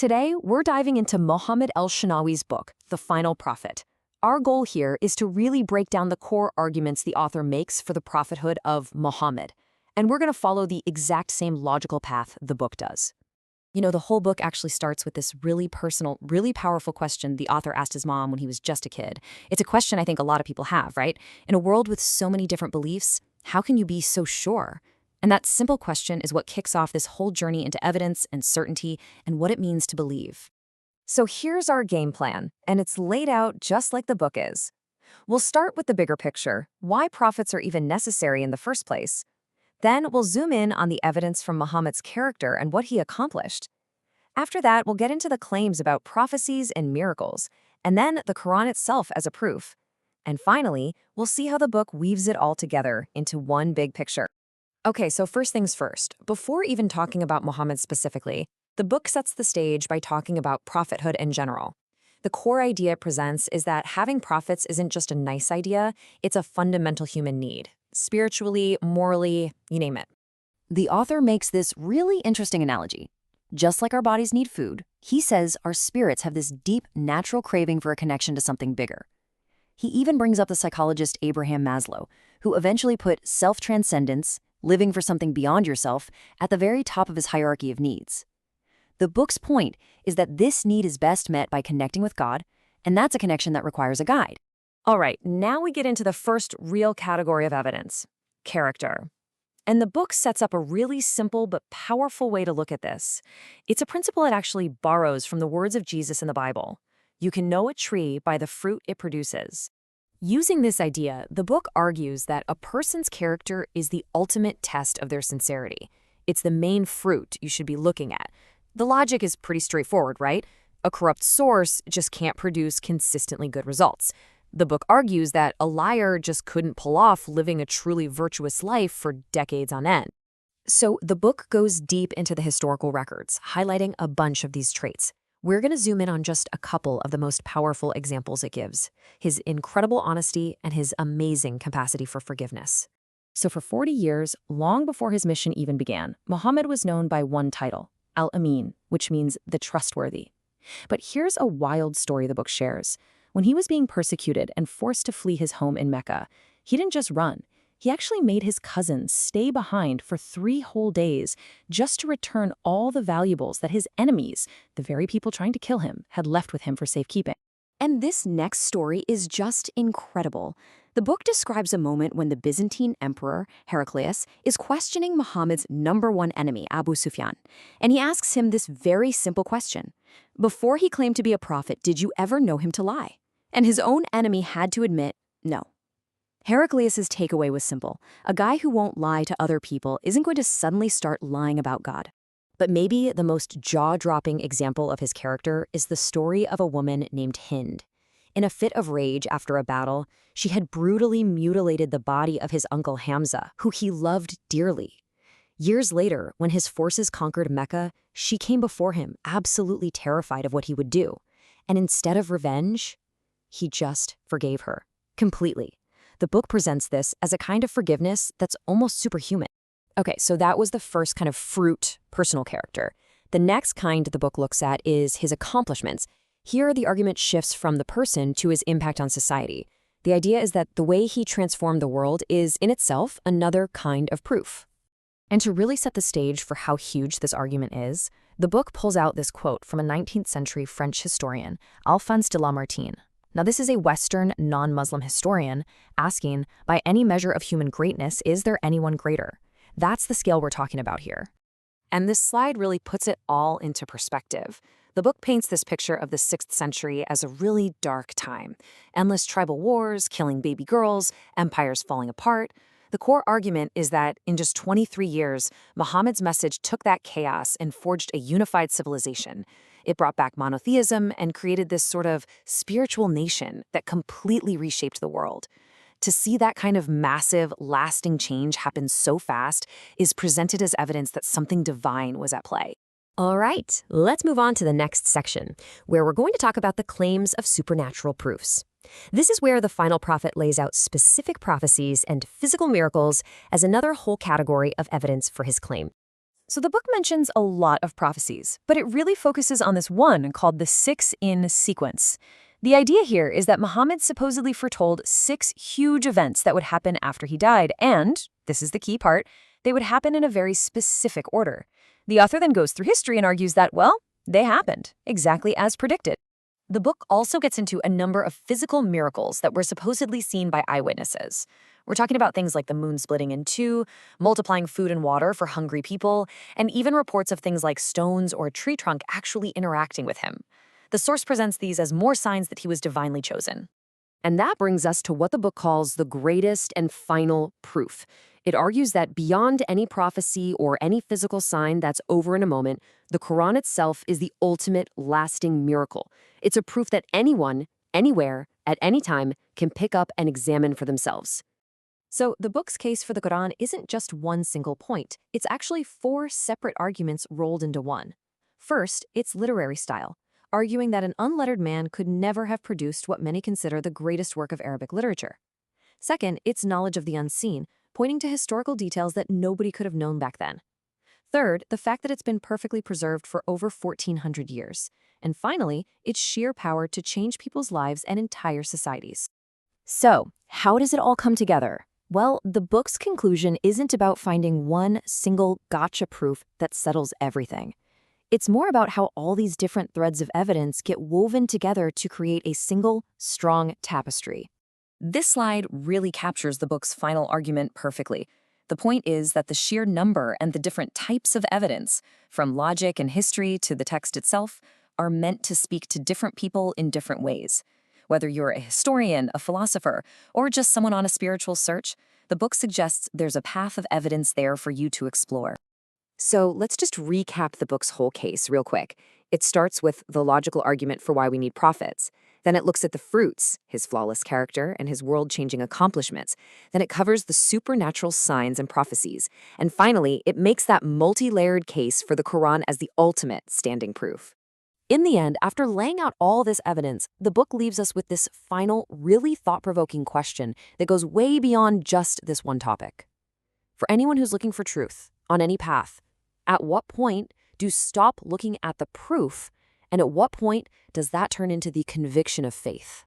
Today, we're diving into Mohammad Elshinawy's book, The Final Prophet. Our goal here is to really break down the core arguments the author makes for the prophethood of Muhammad. And we're going to follow the exact same logical path the book does. You know, the whole book actually starts with this really personal, really powerful question the author asked his mom when he was just a kid. It's a question I think a lot of people have, right? In a world with so many different beliefs, how can you be so sure? And that simple question is what kicks off this whole journey into evidence and certainty and what it means to believe. So here's our game plan, and it's laid out just like the book is. We'll start with the bigger picture, why prophets are even necessary in the first place. Then we'll zoom in on the evidence from Muhammad's character and what he accomplished. After that, we'll get into the claims about prophecies and miracles, and then the Qur'an itself as a proof. And finally, we'll see how the book weaves it all together into one big picture. Okay, so first things first, before even talking about Muhammad specifically, the book sets the stage by talking about prophethood in general. The core idea it presents is that having prophets isn't just a nice idea, it's a fundamental human need. Spiritually, morally, you name it. The author makes this really interesting analogy. Just like our bodies need food, he says our spirits have this deep, natural craving for a connection to something bigger. He even brings up the psychologist Abraham Maslow, who eventually put self-transcendence, living for something beyond yourself, at the very top of his hierarchy of needs. The book's point is that this need is best met by connecting with God, and that's a connection that requires a guide. All right, now we get into the first real category of evidence, character. And the book sets up a really simple but powerful way to look at this. It's a principle it actually borrows from the words of Jesus in the Bible. You can know a tree by the fruit it produces. Using this idea, the book argues that a person's character is the ultimate test of their sincerity. It's the main fruit you should be looking at. The logic is pretty straightforward, right? A corrupt source just can't produce consistently good results. The book argues that a liar just couldn't pull off living a truly virtuous life for decades on end. So the book goes deep into the historical records, highlighting a bunch of these traits. We're going to zoom in on just a couple of the most powerful examples it gives: his incredible honesty and his amazing capacity for forgiveness. So for 40 years, long before his mission even began, Muhammad was known by one title, Al-Amin, which means the trustworthy. But here's a wild story the book shares. When he was being persecuted and forced to flee his home in Mecca, he didn't just run. He actually made his cousins stay behind for 3 whole days just to return all the valuables that his enemies, the very people trying to kill him, had left with him for safekeeping. And this next story is just incredible. The book describes a moment when the Byzantine emperor, Heraclius, is questioning Muhammad's #1 enemy, Abu Sufyan. And he asks him this very simple question. Before he claimed to be a prophet, did you ever know him to lie? And his own enemy had to admit, no. Heraclius's takeaway was simple. A guy who won't lie to other people isn't going to suddenly start lying about God. But maybe the most jaw-dropping example of his character is the story of a woman named Hind. In a fit of rage after a battle, she had brutally mutilated the body of his uncle Hamza, who he loved dearly. Years later, when his forces conquered Mecca, she came before him, absolutely terrified of what he would do. And instead of revenge, he just forgave her, completely. The book presents this as a kind of forgiveness that's almost superhuman. Okay, so that was the first kind of fruit, personal character. The next kind the book looks at is his accomplishments. Here, the argument shifts from the person to his impact on society. The idea is that the way he transformed the world is, in itself, another kind of proof. And to really set the stage for how huge this argument is, the book pulls out this quote from a 19th century French historian, Alphonse de Lamartine. Now, this is a Western, non-Muslim historian asking, by any measure of human greatness, is there anyone greater? That's the scale we're talking about here. And this slide really puts it all into perspective. The book paints this picture of the 6th century as a really dark time. Endless tribal wars, killing baby girls, empires falling apart. The core argument is that in just 23 years, Muhammad's message took that chaos and forged a unified civilization. It brought back monotheism and created this sort of spiritual nation that completely reshaped the world. To see that kind of massive, lasting change happen so fast is presented as evidence that something divine was at play. All right, let's move on to the next section, where we're going to talk about the claims of supernatural proofs. This is where the final prophet lays out specific prophecies and physical miracles as another whole category of evidence for his claim. So the book mentions a lot of prophecies, but it really focuses on this one called the 6-in sequence. The idea here is that Muhammad supposedly foretold 6 huge events that would happen after he died, and, this is the key part, they would happen in a very specific order. The author then goes through history and argues that, well, they happened, exactly as predicted. The book also gets into a number of physical miracles that were supposedly seen by eyewitnesses. We're talking about things like the moon splitting in two, multiplying food and water for hungry people, and even reports of things like stones or a tree trunk actually interacting with him. The source presents these as more signs that he was divinely chosen. And that brings us to what the book calls the greatest and final proof. It argues that beyond any prophecy or any physical sign that's over in a moment, the Qur'an itself is the ultimate lasting miracle. It's a proof that anyone, anywhere, at any time can pick up and examine for themselves. So the book's case for the Qur'an isn't just one single point. It's actually 4 separate arguments rolled into one. First, its literary style, arguing that an unlettered man could never have produced what many consider the greatest work of Arabic literature. Second, its knowledge of the unseen, pointing to historical details that nobody could have known back then. Third, the fact that it's been perfectly preserved for over 1,400 years. And finally, its sheer power to change people's lives and entire societies. So, how does it all come together? Well, the book's conclusion isn't about finding one single gotcha proof that settles everything. It's more about how all these different threads of evidence get woven together to create a single, strong tapestry. This slide really captures the book's final argument perfectly. The point is that the sheer number and the different types of evidence, from logic and history to the text itself, are meant to speak to different people in different ways. Whether you're a historian, a philosopher, or just someone on a spiritual search, the book suggests there's a path of evidence there for you to explore. So let's just recap the book's whole case real quick. It starts with the logical argument for why we need prophets. Then it looks at the fruits, his flawless character and his world-changing accomplishments. Then it covers the supernatural signs and prophecies. And finally, it makes that multi-layered case for the Quran as the ultimate standing proof. In the end, after laying out all this evidence, the book leaves us with this final, really thought-provoking question that goes way beyond just this one topic. For anyone who's looking for truth, on any path, at what point do you stop looking at the proof, and at what point does that turn into the conviction of faith?